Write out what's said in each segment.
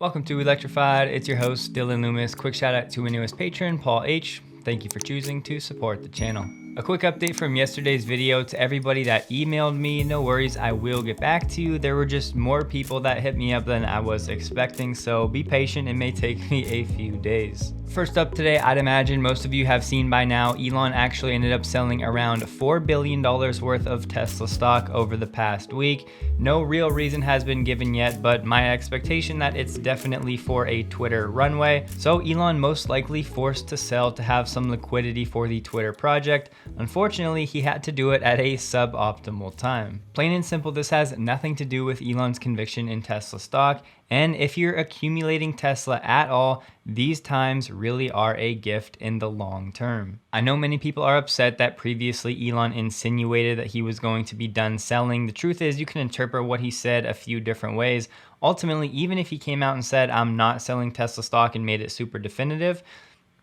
Welcome to Electrified. It's your host, Dylan Loomis. Quick shout out to my newest patron, Paul H. Thank you for choosing to support the channel. A quick update from yesterday's video to everybody that emailed me. No worries, I will get back to you. There were just more people that hit me up than I was expecting, so be patient. It may take me a few days. First up today, I'd imagine most of you have seen by now, Elon actually ended up selling around $4 billion worth of Tesla stock over the past week. No real reason has been given yet, but my expectation that it's definitely for a Twitter runway. So Elon most likely forced to sell to have some liquidity for the Twitter project. Unfortunately, he had to do it at a suboptimal time. Plain and simple, this has nothing to do with Elon's conviction in Tesla stock. And if you're accumulating Tesla at all, these times really are a gift in the long term. I know many people are upset that previously Elon insinuated that he was going to be done selling. The truth is, you can interpret what he said a few different ways. Ultimately, even if he came out and said, I'm not selling Tesla stock and made it super definitive,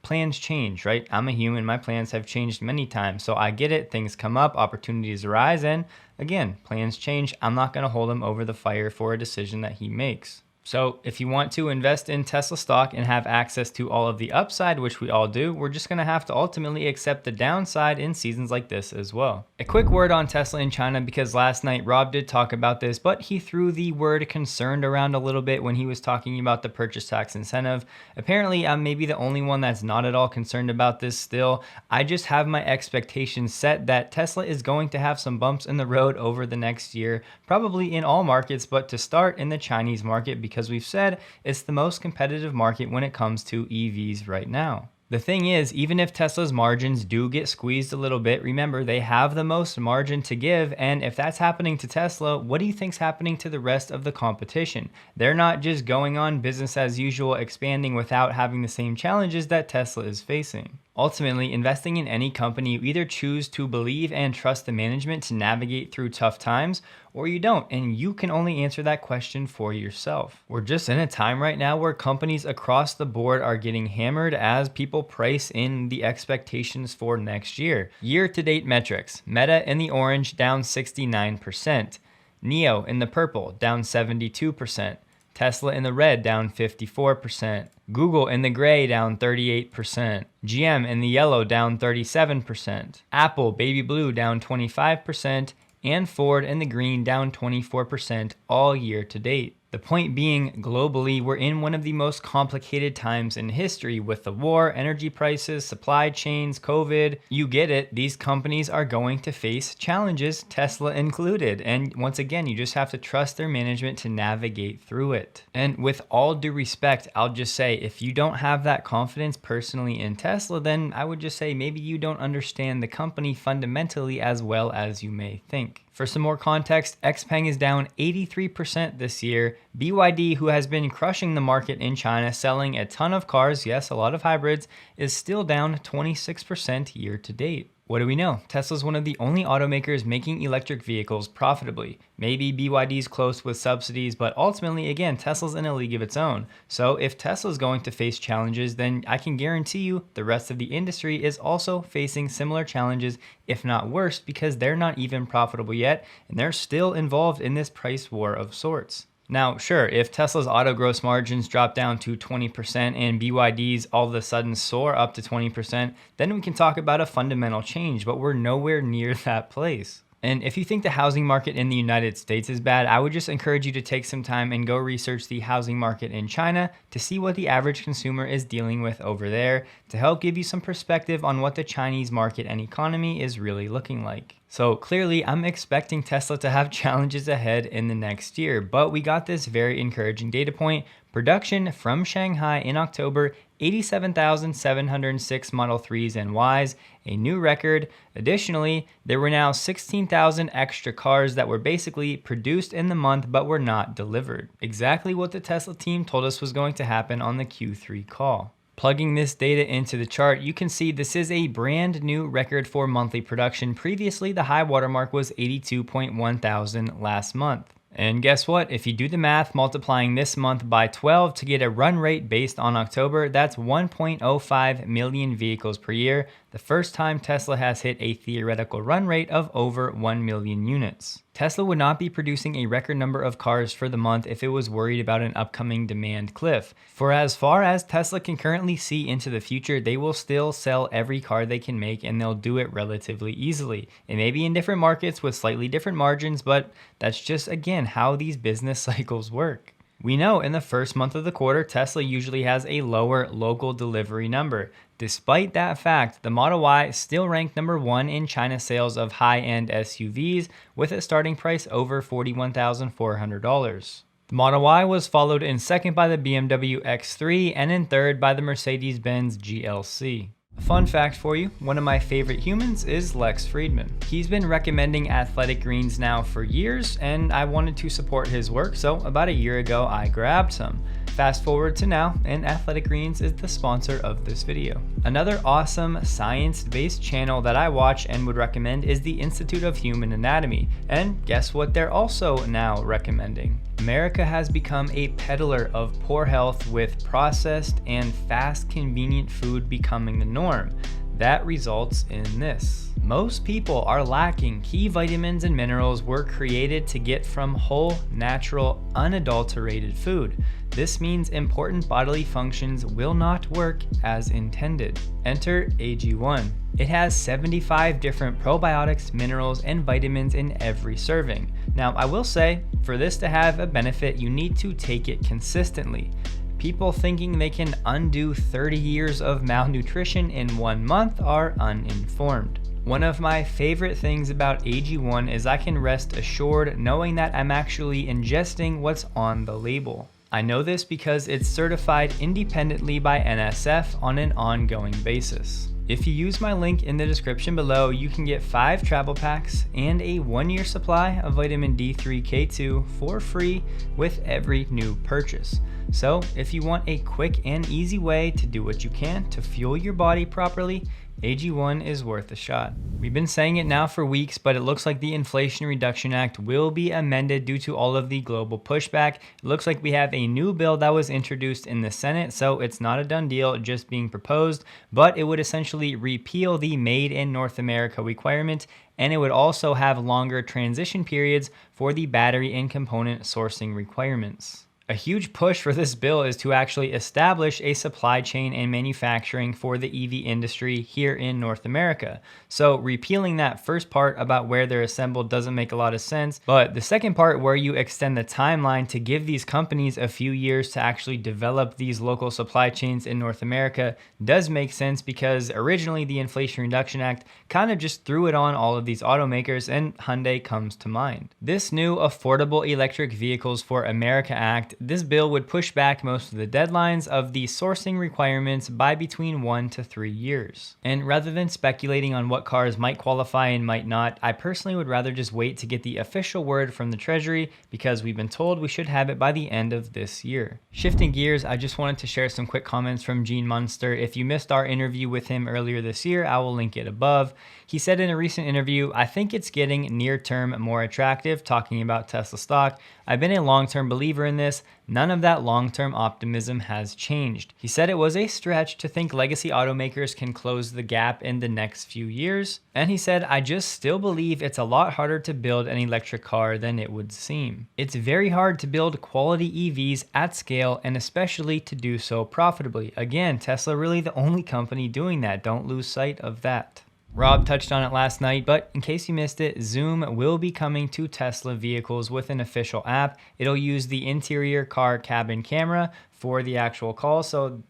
plans change, right? I'm a human, my plans have changed many times. So I get it, things come up, opportunities arise, and again, plans change. I'm not gonna hold him over the fire for a decision that he makes. So if you want to invest in Tesla stock and have access to all of the upside, which we all do, we're just gonna have to ultimately accept the downside in seasons like this as well. A quick word on Tesla in China, because last night Rob did talk about this, but he threw the word concerned around a little bit when he was talking about the purchase tax incentive. Apparently, I'm maybe the only one that's not at all concerned about this still. I just have my expectations set that Tesla is going to have some bumps in the road over the next year, probably in all markets, but to start in the Chinese market, because we've said it's the most competitive market when it comes to EVs right now. The thing is, even if Tesla's margins do get squeezed a little bit, remember they have the most margin to give, and if that's happening to Tesla, what do you think's happening to the rest of the competition? They're not just going on business as usual, expanding without having the same challenges that Tesla is facing. Ultimately, investing in any company, you either choose to believe and trust the management to navigate through tough times, or you don't, and you can only answer that question for yourself. We're just in a time right now where companies across the board are getting hammered as people price in the expectations for next year. Year-to-date metrics: Meta in the orange down 69%, NIO in the purple down 72%, Tesla in the red down 54%, Google in the gray down 38%, GM in the yellow down 37%, Apple baby blue down 25%, and Ford in the green down 24% all year to date. The point being, globally, we're in one of the most complicated times in history with the war, energy prices, supply chains, COVID. You get it, these companies are going to face challenges, Tesla included. And once again, you just have to trust their management to navigate through it. And with all due respect, I'll just say, if you don't have that confidence personally in Tesla, then I would just say maybe you don't understand the company fundamentally as well as you may think. For some more context, XPeng is down 83% this year. BYD, who has been crushing the market in China, selling a ton of cars, yes, a lot of hybrids, is still down 26% year to date. What do we know? Tesla's one of the only automakers making electric vehicles profitably. Maybe BYD's close with subsidies, but ultimately, again, Tesla's in a league of its own. So if Tesla's going to face challenges, then I can guarantee you the rest of the industry is also facing similar challenges, if not worse, because they're not even profitable yet, and they're still involved in this price war of sorts. Now, sure, if Tesla's auto gross margins drop down to 20% and BYD's all of a sudden soar up to 20%, then we can talk about a fundamental change, but we're nowhere near that place. And if you think the housing market in the United States is bad, I would just encourage you to take some time and go research the housing market in China to see what the average consumer is dealing with over there, to help give you some perspective on what the Chinese market and economy is really looking like. So clearly, I'm expecting Tesla to have challenges ahead in the next year, but we got this very encouraging data point. Production from Shanghai in October, 87,706 Model 3s and Ys, a new record. Additionally, there were now 16,000 extra cars that were basically produced in the month but were not delivered. Exactly what the Tesla team told us was going to happen on the Q3 call. Plugging this data into the chart, you can see this is a brand new record for monthly production. Previously, the high watermark was 82.1 thousand last month. And guess what? If you do the math, multiplying this month by 12 to get a run rate based on October, that's 1.05 million vehicles per year. the first time Tesla has hit a theoretical run rate of over 1 million units. Tesla would not be producing a record number of cars for the month if it was worried about an upcoming demand cliff. For as far as Tesla can currently see into the future, they will still sell every car they can make, and they'll do it relatively easily. It may be in different markets with slightly different margins, but that's just, again, how these business cycles work. We know in the first month of the quarter, Tesla usually has a lower local delivery number. Despite that fact, the Model Y still ranked number 1 in China sales of high-end SUVs with a starting price over $41,400. The Model Y was followed in second by the BMW X3 and in third by the Mercedes-Benz GLC. A fun fact for you, one of my favorite humans is Lex Friedman. He's been recommending Athletic Greens now for years, and I wanted to support his work, so about a year ago I grabbed some. Fast forward to now, and Athletic Greens is the sponsor of this video. Another awesome science-based channel that I watch and would recommend is the Institute of Human Anatomy, and guess what they're also now recommending? America has become a peddler of poor health, with processed and fast convenient food becoming the norm. That results in this. Most people are lacking key vitamins and minerals were created to get from whole, natural, unadulterated food. This means important bodily functions will not work as intended. Enter AG1. It has 75 different probiotics, minerals, and vitamins in every serving. Now, I will say, for this to have a benefit, you need to take it consistently. People thinking they can undo 30 years of malnutrition in 1 month are uninformed. One of my favorite things about AG1 is I can rest assured knowing that I'm actually ingesting what's on the label. I know this because it's certified independently by NSF on an ongoing basis. If you use my link in the description below, you can get 5 travel packs and a 1-year supply of vitamin D3K2 for free with every new purchase. So if you want a quick and easy way to do what you can to fuel your body properly, AG1 is worth a shot. We've been saying it now for weeks, but it looks like the Inflation Reduction Act will be amended due to all of the global pushback. It looks like we have a new bill that was introduced in the Senate, so it's not a done deal, just being proposed, but it would essentially repeal the Made in North America requirement, and it would also have longer transition periods for the battery and component sourcing requirements. A huge push for this bill is to actually establish a supply chain and manufacturing for the EV industry here in North America. So repealing that first part about where they're assembled doesn't make a lot of sense, but the second part where you extend the timeline to give these companies a few years to actually develop these local supply chains in North America does make sense, because originally the Inflation Reduction Act kind of just threw it on all of these automakers, and Hyundai comes to mind. This new Affordable Electric Vehicles for America Act, this bill would push back most of the deadlines of the sourcing requirements by between 1 to 3 years. And rather than speculating on what cars might qualify and might not, I personally would rather just wait to get the official word from the Treasury, because we've been told we should have it by the end of this year. Shifting gears, I just wanted to share some quick comments from Gene Munster. If you missed our interview with him earlier this year, I will link it above. He said in a recent interview, "I think it's getting near term more attractive," talking about Tesla stock. "I've been a long-term believer in this. None of that long-term optimism has changed." He said it was a stretch to think legacy automakers can close the gap in the next few years. And he said, "I just still believe it's a lot harder to build an electric car than it would seem. It's very hard to build quality EVs at scale, and especially to do so profitably." Again, Tesla really the only company doing that. Don't lose sight of that. Rob touched on it last night, but in case you missed it, Zoom will be coming to Tesla vehicles with an official app. It'll use the interior car cabin camera for the actual call, so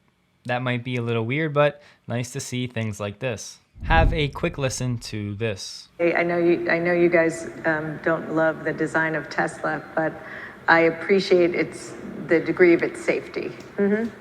that might be a little weird, but nice to see things like this. Have a quick listen to this. I know you guys don't love the design of Tesla, but I appreciate the degree of its safety.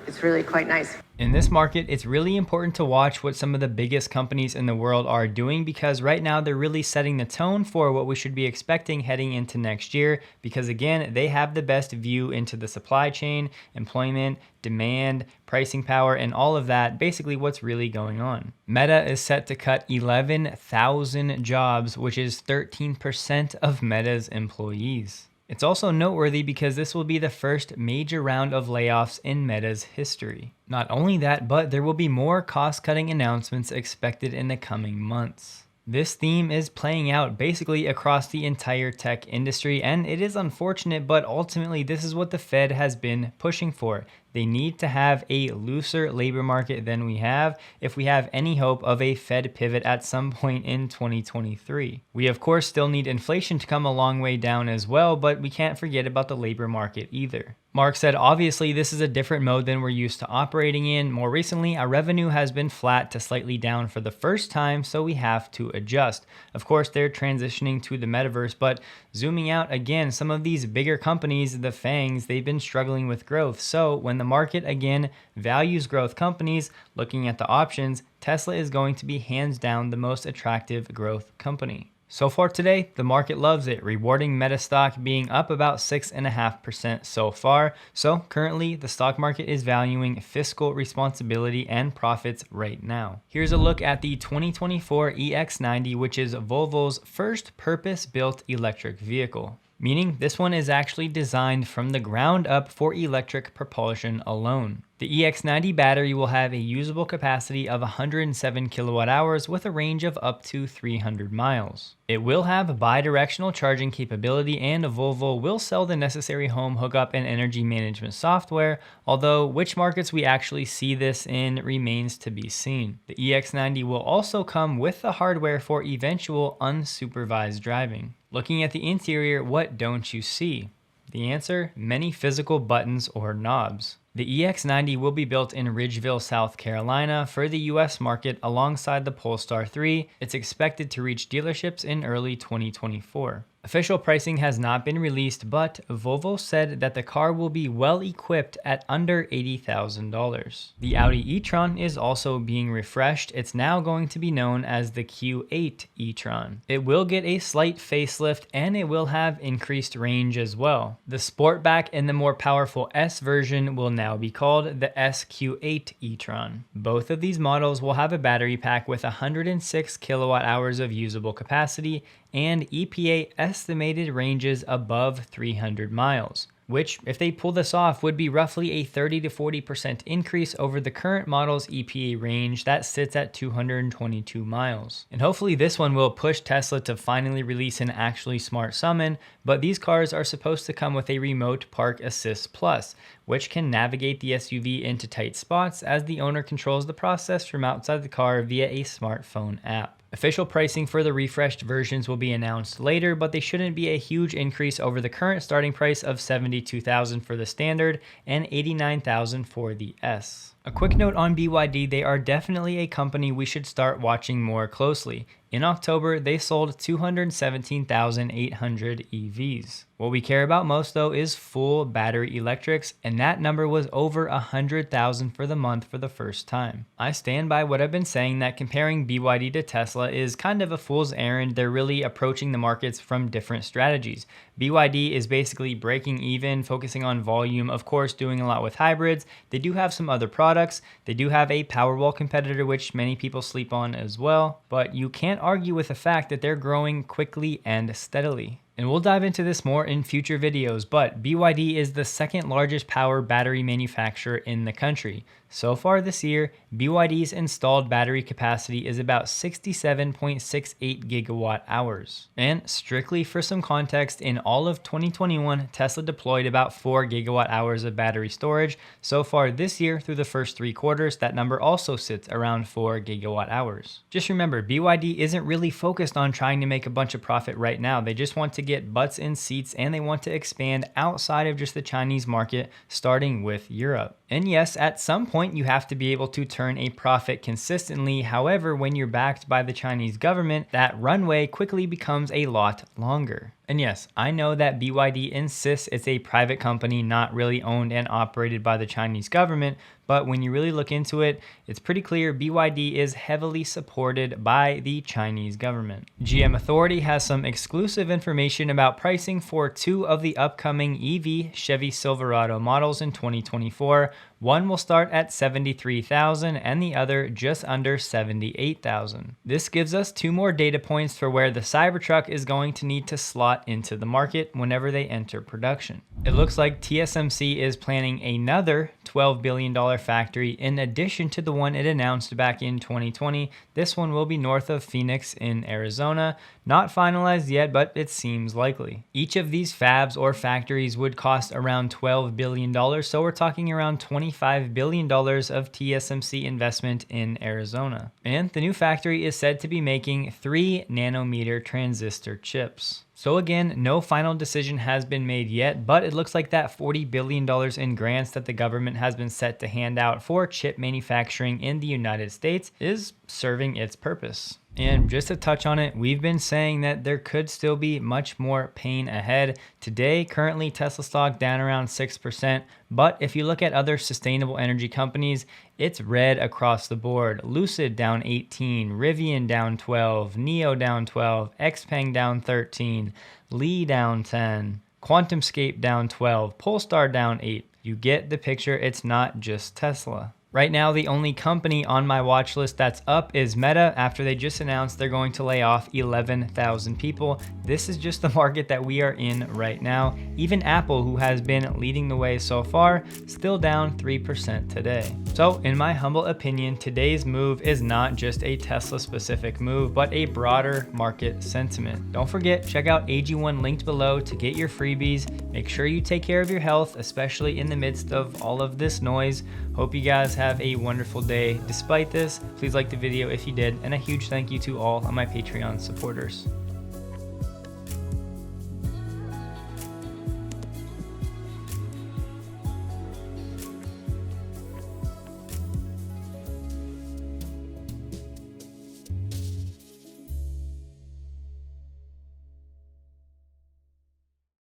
It's really quite nice. In this market, it's really important to watch what some of the biggest companies in the world are doing, because right now they're really setting the tone for what we should be expecting heading into next year, because again, they have the best view into the supply chain, employment, demand, pricing power, and all of that, basically what's really going on. Meta is set to cut 11,000 jobs, which is 13% of Meta's employees. It's also noteworthy because this will be the first major round of layoffs in Meta's history. Not only that, but there will be more cost-cutting announcements expected in the coming months. This theme is playing out basically across the entire tech industry, and it is unfortunate, but ultimately this is what the Fed has been pushing for. They need to have a looser labor market than we have if we have any hope of a Fed pivot at some point in 2023. We of course still need inflation to come a long way down as well, but we can't forget about the labor market either. Mark said, obviously, this is a different mode than we're used to operating in. More recently, our revenue has been flat to slightly down for the first time, so we have to adjust. Of course, they're transitioning to the metaverse, but zooming out again, some of these bigger companies, the FANGs, they've been struggling with growth. So when the market again values growth companies, looking at the options, Tesla is going to be hands down the most attractive growth company. So far today, the market loves it, rewarding Meta stock being up about 6.5% so far. So currently, the stock market is valuing fiscal responsibility and profits right now. Here's a look at the 2024 EX90, which is Volvo's first purpose-built electric vehicle. Meaning this one is actually designed from the ground up for electric propulsion alone. The EX90 battery will have a usable capacity of 107 kilowatt hours with a range of up to 300 miles. It will have bi-directional charging capability, and Volvo will sell the necessary home hookup and energy management software, although which markets we actually see this in remains to be seen. The EX90 will also come with the hardware for eventual unsupervised driving. Looking at the interior, what don't you see? The answer, many physical buttons or knobs. The EX90 will be built in Ridgeville, South Carolina for the US market alongside the Polestar 3. It's expected to reach dealerships in early 2024. Official pricing has not been released, but Volvo said that the car will be well equipped at under $80,000. The Audi E-Tron is also being refreshed. It's now going to be known as the Q8 E-Tron. It will get a slight facelift and it will have increased range as well. The Sportback and the more powerful S version will now be called the SQ8 E-Tron. Both of these models will have a battery pack with 106 kilowatt hours of usable capacity and EPA estimated ranges above 300 miles, which, if they pull this off, would be roughly a 30 to 40% increase over the current model's EPA range that sits at 222 miles. And hopefully this one will push Tesla to finally release an actually smart summon, but these cars are supposed to come with a remote park assist plus, which can navigate the SUV into tight spots as the owner controls the process from outside the car via a smartphone app. Official pricing for the refreshed versions will be announced later, but they shouldn't be a huge increase over the current starting price of $72,000 for the standard and $89,000 for the S. A quick note on BYD, they are definitely a company we should start watching more closely. In October, they sold 217,800 EVs. What we care about most though is full battery electrics, and that number was over 100,000 for the month for the first time. I stand by what I've been saying that comparing BYD to Tesla is kind of a fool's errand. They're really approaching the markets from different strategies. BYD is basically breaking even, focusing on volume, of course doing a lot with hybrids. They do have some other products. They do have a Powerwall competitor, which many people sleep on as well, but you can't argue with the fact that they're growing quickly and steadily. And we'll dive into this more in future videos, but BYD is the second largest power battery manufacturer in the country. So far this year, BYD's installed battery capacity is about 67.68 gigawatt hours. And strictly for some context, in all of 2021, Tesla deployed about 4 gigawatt hours of battery storage. So far this year, through the first 3 quarters, that number also sits around 4 gigawatt hours. Just remember, BYD isn't really focused on trying to make a bunch of profit right now. They just want to get butts in seats, and they want to expand outside of just the Chinese market, starting with Europe. And yes, at some point you have to be able to turn a profit consistently. However, when you're backed by the Chinese government, that runway quickly becomes a lot longer. And yes, I know that BYD insists it's a private company, not really owned and operated by the Chinese government, but when you really look into it, it's pretty clear BYD is heavily supported by the Chinese government. GM Authority has some exclusive information about pricing for 2 of the upcoming EV Chevy Silverado models in 2024. One will start at $73,000 and the other just under $78,000. This gives us 2 more data points for where the Cybertruck is going to need to slot lot into the market whenever they enter production. It looks like TSMC is planning another $12 billion factory in addition to the one it announced back in 2020. This one will be north of Phoenix in Arizona. Not finalized yet, but it seems likely. Each of these fabs or factories would cost around $12 billion, so we're talking around $25 billion of TSMC investment in Arizona. And the new factory is said to be making 3 nanometer transistor chips. So again, no final decision has been made yet, but it looks like that $40 billion in grants that the government has been set to hand out for chip manufacturing in the United States is serving its purpose. And just to touch on it, we've been saying that there could still be much more pain ahead. Today, currently Tesla stock down around 6%, but if you look at other sustainable energy companies, it's red across the board. Lucid down 18, Rivian down 12, NIO down 12, XPeng down 13, Li down 10, QuantumScape down 12, Polestar down 8. You get the picture, it's not just Tesla. Right now, the only company on my watch list that's up is Meta after they just announced they're going to lay off 11,000 people. This is just the market that we are in right now. Even Apple, who has been leading the way so far, still down 3% today. So in my humble opinion, today's move is not just a Tesla specific move, but a broader market sentiment. Don't forget, check out AG1 linked below to get your freebies. Make sure you take care of your health, especially in the midst of all of this noise. Hope you guys have a wonderful day despite this. Please like the video if you did, and a huge thank you to all of my Patreon supporters.